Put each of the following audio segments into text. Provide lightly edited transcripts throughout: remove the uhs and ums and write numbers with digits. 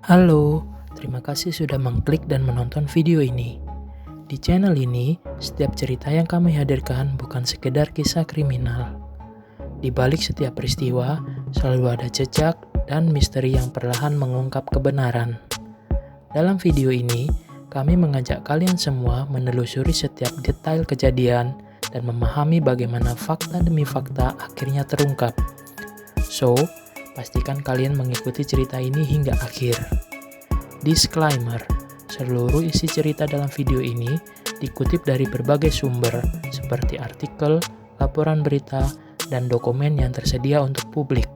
Halo, terima kasih sudah mengklik dan menonton video ini. Di channel ini, setiap cerita yang kami hadirkan bukan sekedar kisah kriminal. Di balik setiap peristiwa, selalu ada jejak dan misteri yang perlahan mengungkap kebenaran. Dalam video ini, kami mengajak kalian semua menelusuri setiap detail kejadian dan memahami bagaimana fakta demi fakta akhirnya terungkap. So, pastikan kalian mengikuti cerita ini hingga akhir. Disclaimer, seluruh isi cerita dalam video ini dikutip dari berbagai sumber seperti artikel, laporan berita, dan dokumen yang tersedia untuk publik.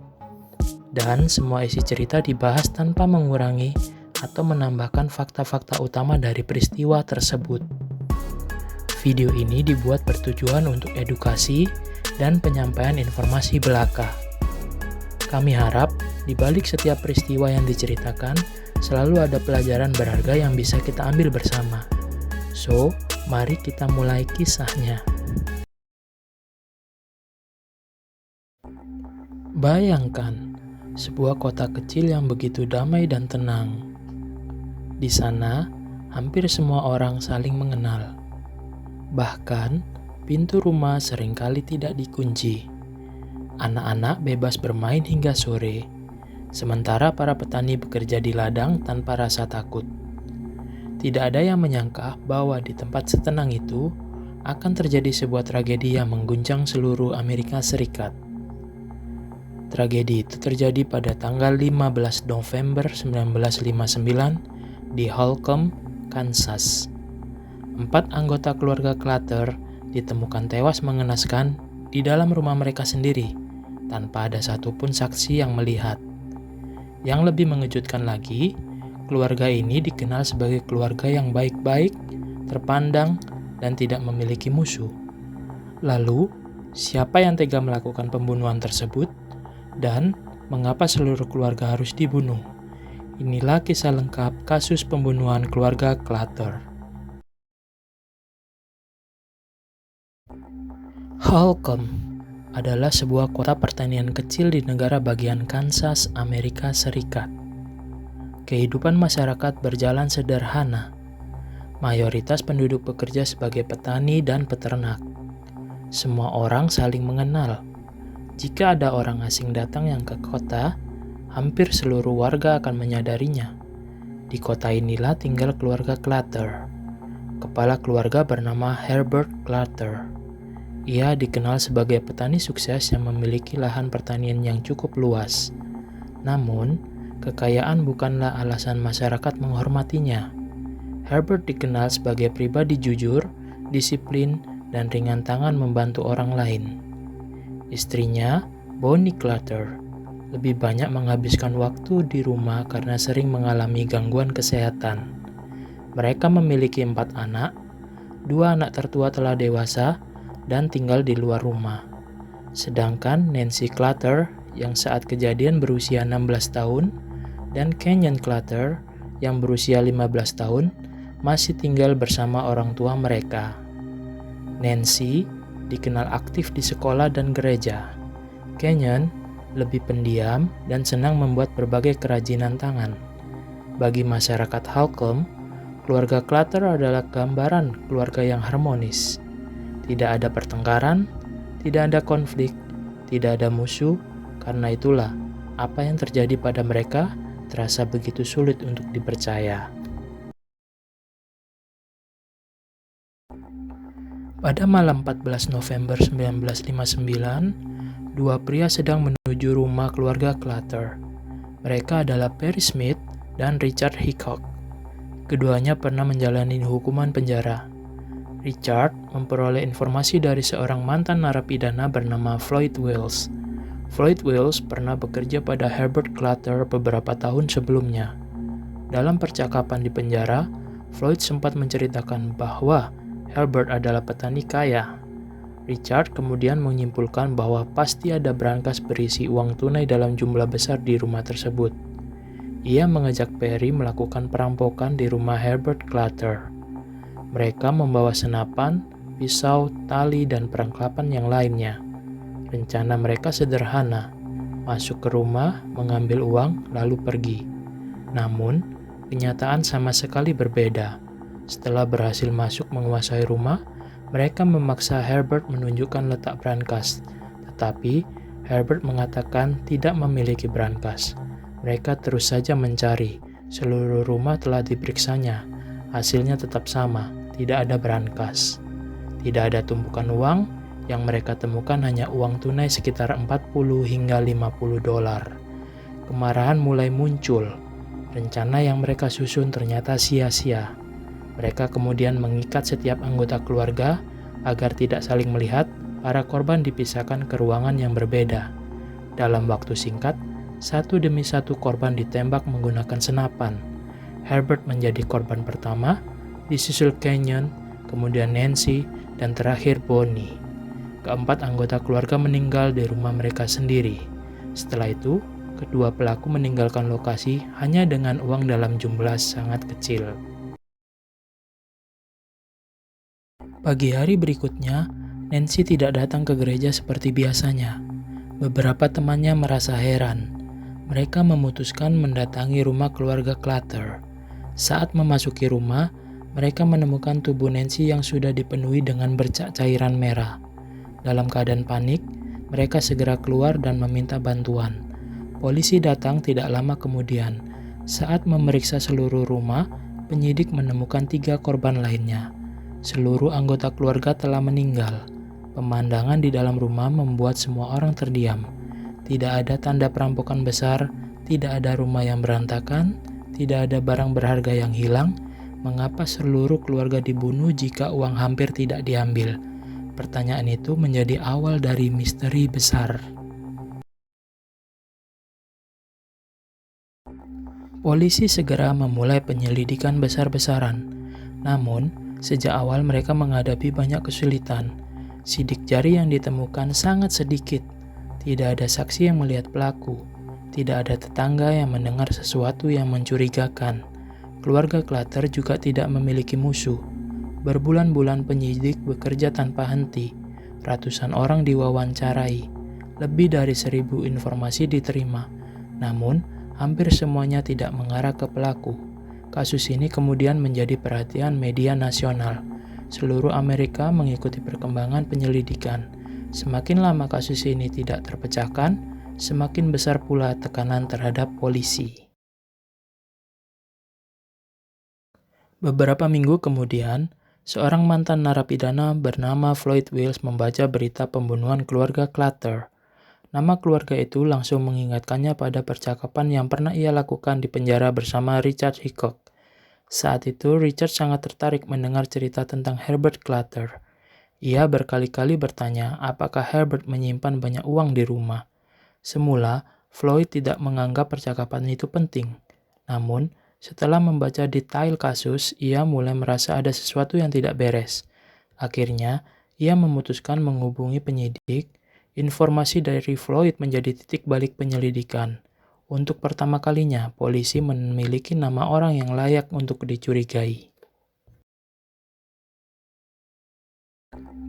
Dan semua isi cerita dibahas tanpa mengurangi atau menambahkan fakta-fakta utama dari peristiwa tersebut. Video ini dibuat bertujuan untuk edukasi dan penyampaian informasi belaka. Kami harap di balik setiap peristiwa yang diceritakan selalu ada pelajaran berharga yang bisa kita ambil bersama. So, mari kita mulai kisahnya. Bayangkan, sebuah kota kecil yang begitu damai dan tenang. Di sana, hampir semua orang saling mengenal. Bahkan, pintu rumah seringkali tidak dikunci. Anak-anak bebas bermain hingga sore, sementara para petani bekerja di ladang tanpa rasa takut. Tidak ada yang menyangka bahwa di tempat setenang itu akan terjadi sebuah tragedi yang mengguncang seluruh Amerika Serikat. Tragedi itu terjadi pada tanggal 15 November 1959 di Holcomb, Kansas. 4 anggota keluarga Clutter ditemukan tewas mengenaskan di dalam rumah mereka sendiri, tanpa ada satupun saksi yang melihat. Yang lebih mengejutkan lagi, keluarga ini dikenal sebagai keluarga yang baik-baik, terpandang, dan tidak memiliki musuh. Lalu, siapa yang tega melakukan pembunuhan tersebut? Dan mengapa seluruh keluarga harus dibunuh? Inilah kisah lengkap kasus pembunuhan keluarga Clutter. Holcomb adalah sebuah kota pertanian kecil di negara bagian Kansas, Amerika Serikat. Kehidupan masyarakat berjalan sederhana. Mayoritas penduduk bekerja sebagai petani dan peternak. Semua orang saling mengenal. Jika ada orang asing datang yang ke kota, hampir seluruh warga akan menyadarinya. Di kota inilah tinggal keluarga Clutter. Kepala keluarga bernama Herbert Clutter. Ia dikenal sebagai petani sukses yang memiliki lahan pertanian yang cukup luas. Namun, kekayaan bukanlah alasan masyarakat menghormatinya. Herbert dikenal sebagai pribadi jujur, disiplin, dan ringan tangan membantu orang lain. Istrinya, Bonnie Clutter, lebih banyak menghabiskan waktu di rumah karena sering mengalami gangguan kesehatan. Mereka memiliki 4 anak, 2 anak tertua telah dewasa, dan tinggal di luar rumah. Sedangkan Nancy Clutter yang saat kejadian berusia 16 tahun dan Kenyon Clutter yang berusia 15 tahun masih tinggal bersama orang tua mereka. Nancy dikenal aktif di sekolah dan gereja. Kenyon lebih pendiam dan senang membuat berbagai kerajinan tangan. Bagi masyarakat Holcomb, keluarga Clutter adalah gambaran keluarga yang harmonis. Tidak ada pertengkaran, tidak ada konflik, tidak ada musuh. Karena itulah, apa yang terjadi pada mereka terasa begitu sulit untuk dipercaya. Pada malam 14 November 1959, 2 pria sedang menuju rumah keluarga Clutter. Mereka adalah Perry Smith dan Richard Hickok. Keduanya pernah menjalani hukuman penjara. Richard memperoleh informasi dari seorang mantan narapidana bernama Floyd Wells. Floyd Wells pernah bekerja pada Herbert Clutter beberapa tahun sebelumnya. Dalam percakapan di penjara, Floyd sempat menceritakan bahwa Herbert adalah petani kaya. Richard kemudian menyimpulkan bahwa pasti ada brankas berisi uang tunai dalam jumlah besar di rumah tersebut. Ia mengajak Perry melakukan perampokan di rumah Herbert Clutter. Mereka membawa senapan, pisau, tali, dan perlengkapan yang lainnya. Rencana mereka sederhana, masuk ke rumah, mengambil uang, lalu pergi. Namun, kenyataan sama sekali berbeda. Setelah berhasil masuk menguasai rumah, mereka memaksa Herbert menunjukkan letak brankas. Tetapi, Herbert mengatakan tidak memiliki brankas. Mereka terus saja mencari. Seluruh rumah telah diperiksanya. Hasilnya tetap sama, tidak ada brankas. Tidak ada tumpukan uang, yang mereka temukan hanya uang tunai sekitar 40 hingga 50 dolar. Kemarahan mulai muncul. Rencana yang mereka susun ternyata sia-sia. Mereka kemudian mengikat setiap anggota keluarga agar tidak saling melihat. Para korban dipisahkan ke ruangan yang berbeda. Dalam waktu singkat, satu demi satu korban ditembak menggunakan senapan. Herbert menjadi korban pertama, disusul Kenyon, kemudian Nancy, dan terakhir Bonnie. Keempat anggota keluarga meninggal di rumah mereka sendiri. Setelah itu, kedua pelaku meninggalkan lokasi hanya dengan uang dalam jumlah sangat kecil. Pagi hari berikutnya, Nancy tidak datang ke gereja seperti biasanya. Beberapa temannya merasa heran. Mereka memutuskan mendatangi rumah keluarga Clutter. Saat memasuki rumah, mereka menemukan tubuh Nancy yang sudah dipenuhi dengan bercak cairan merah. Dalam keadaan panik, mereka segera keluar dan meminta bantuan. Polisi datang tidak lama kemudian. Saat memeriksa seluruh rumah, penyidik menemukan 3 korban lainnya. Seluruh anggota keluarga telah meninggal. Pemandangan di dalam rumah membuat semua orang terdiam. Tidak ada tanda perampokan besar, tidak ada rumah yang berantakan, tidak ada barang berharga yang hilang. Mengapa seluruh keluarga dibunuh jika uang hampir tidak diambil? Pertanyaan itu menjadi awal dari misteri besar. Polisi segera memulai penyelidikan besar-besaran. Namun, sejak awal mereka menghadapi banyak kesulitan. Sidik jari yang ditemukan sangat sedikit. Tidak ada saksi yang melihat pelaku. Tidak ada tetangga yang mendengar sesuatu yang mencurigakan. Keluarga Clutter juga tidak memiliki musuh. Berbulan-bulan penyidik bekerja tanpa henti. Ratusan orang diwawancarai. Lebih dari 1.000 informasi diterima. Namun, hampir semuanya tidak mengarah ke pelaku. Kasus ini kemudian menjadi perhatian media nasional. Seluruh Amerika mengikuti perkembangan penyelidikan. Semakin lama kasus ini tidak terpecahkan, semakin besar pula tekanan terhadap polisi. Beberapa minggu kemudian, seorang mantan narapidana bernama Floyd Wills membaca berita pembunuhan keluarga Clutter. Nama keluarga itu langsung mengingatkannya pada percakapan yang pernah ia lakukan di penjara bersama Richard Hickok. Saat itu, Richard sangat tertarik mendengar cerita tentang Herbert Clutter. Ia berkali-kali bertanya apakah Herbert menyimpan banyak uang di rumah. Semula, Floyd tidak menganggap percakapan itu penting. Namun, setelah membaca detail kasus, ia mulai merasa ada sesuatu yang tidak beres. Akhirnya, ia memutuskan menghubungi penyidik. Informasi dari Floyd menjadi titik balik penyelidikan. Untuk pertama kalinya, polisi memiliki nama orang yang layak untuk dicurigai.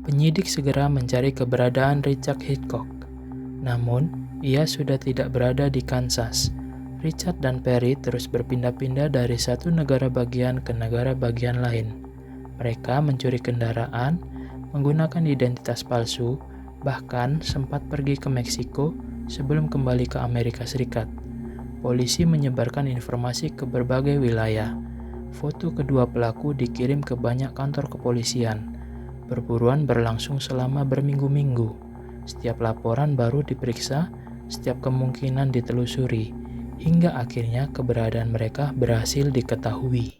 Penyidik segera mencari keberadaan Richard Hickok. Namun, ia sudah tidak berada di Kansas. Richard dan Perry terus berpindah-pindah dari satu negara bagian ke negara bagian lain. Mereka mencuri kendaraan, menggunakan identitas palsu, bahkan sempat pergi ke Meksiko sebelum kembali ke Amerika Serikat. Polisi menyebarkan informasi ke berbagai wilayah. Foto kedua pelaku dikirim ke banyak kantor kepolisian. Perburuan berlangsung selama berminggu-minggu. Setiap laporan baru diperiksa, setiap kemungkinan ditelusuri, hingga akhirnya keberadaan mereka berhasil diketahui.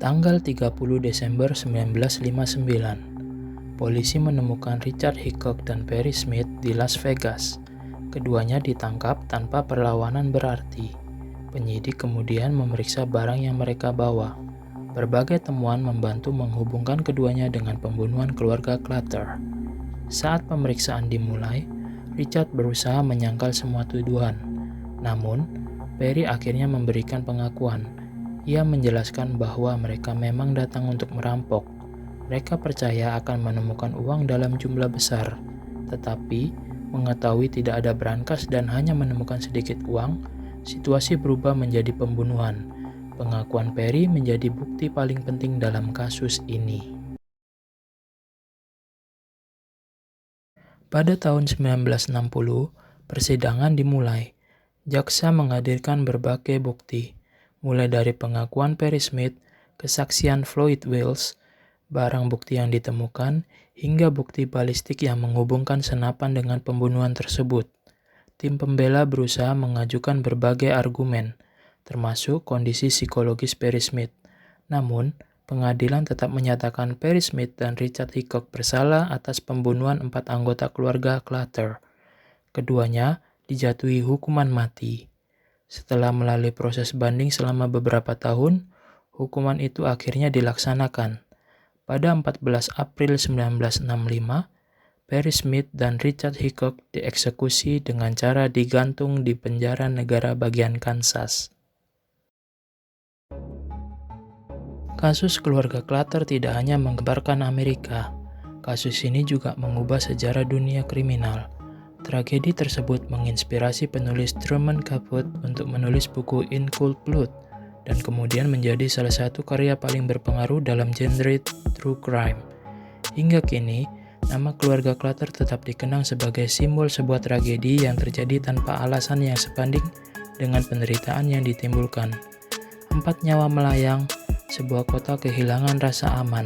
Tanggal 30 Desember 1959, polisi menemukan Richard Hickok dan Perry Smith di Las Vegas. Keduanya ditangkap tanpa perlawanan berarti. Penyidik kemudian memeriksa barang yang mereka bawa. Berbagai temuan membantu menghubungkan keduanya dengan pembunuhan keluarga Clutter. Saat pemeriksaan dimulai, Richard berusaha menyangkal semua tuduhan. Namun, Perry akhirnya memberikan pengakuan. Ia menjelaskan bahwa mereka memang datang untuk merampok. Mereka percaya akan menemukan uang dalam jumlah besar, tetapi Mengetahui tidak ada brankas dan hanya menemukan sedikit uang, situasi berubah menjadi pembunuhan. Pengakuan Perry menjadi bukti paling penting dalam kasus ini. Pada tahun 1960, persidangan dimulai. Jaksa menghadirkan berbagai bukti, mulai dari pengakuan Perry Smith, kesaksian Floyd Wells, barang bukti yang ditemukan, hingga bukti balistik yang menghubungkan senapan dengan pembunuhan tersebut. Tim pembela berusaha mengajukan berbagai argumen, termasuk kondisi psikologis Perry Smith. Namun, pengadilan tetap menyatakan Perry Smith dan Richard Hickok bersalah atas pembunuhan 4 anggota keluarga Clutter. Keduanya dijatuhi hukuman mati. Setelah melalui proses banding selama beberapa tahun, hukuman itu akhirnya dilaksanakan. Pada 14 April 1965, Perry Smith dan Richard Hickok dieksekusi dengan cara digantung di penjara negara bagian Kansas. Kasus keluarga Clutter tidak hanya menggemparkan Amerika. Kasus ini juga mengubah sejarah dunia kriminal. Tragedi tersebut menginspirasi penulis Truman Capote untuk menulis buku In Cold Blood dan kemudian menjadi salah satu karya paling berpengaruh dalam genre true crime. Hingga kini, nama keluarga Clutter tetap dikenang sebagai simbol sebuah tragedi yang terjadi tanpa alasan yang sebanding dengan penderitaan yang ditimbulkan. 4 nyawa melayang, sebuah kota kehilangan rasa aman,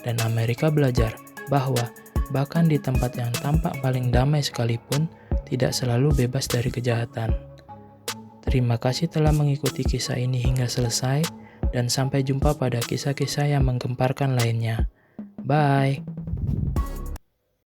dan Amerika belajar bahwa bahkan di tempat yang tampak paling damai sekalipun, tidak selalu bebas dari kejahatan. Terima kasih telah mengikuti kisah ini hingga selesai, dan sampai jumpa pada kisah-kisah yang menggemparkan lainnya. Bye!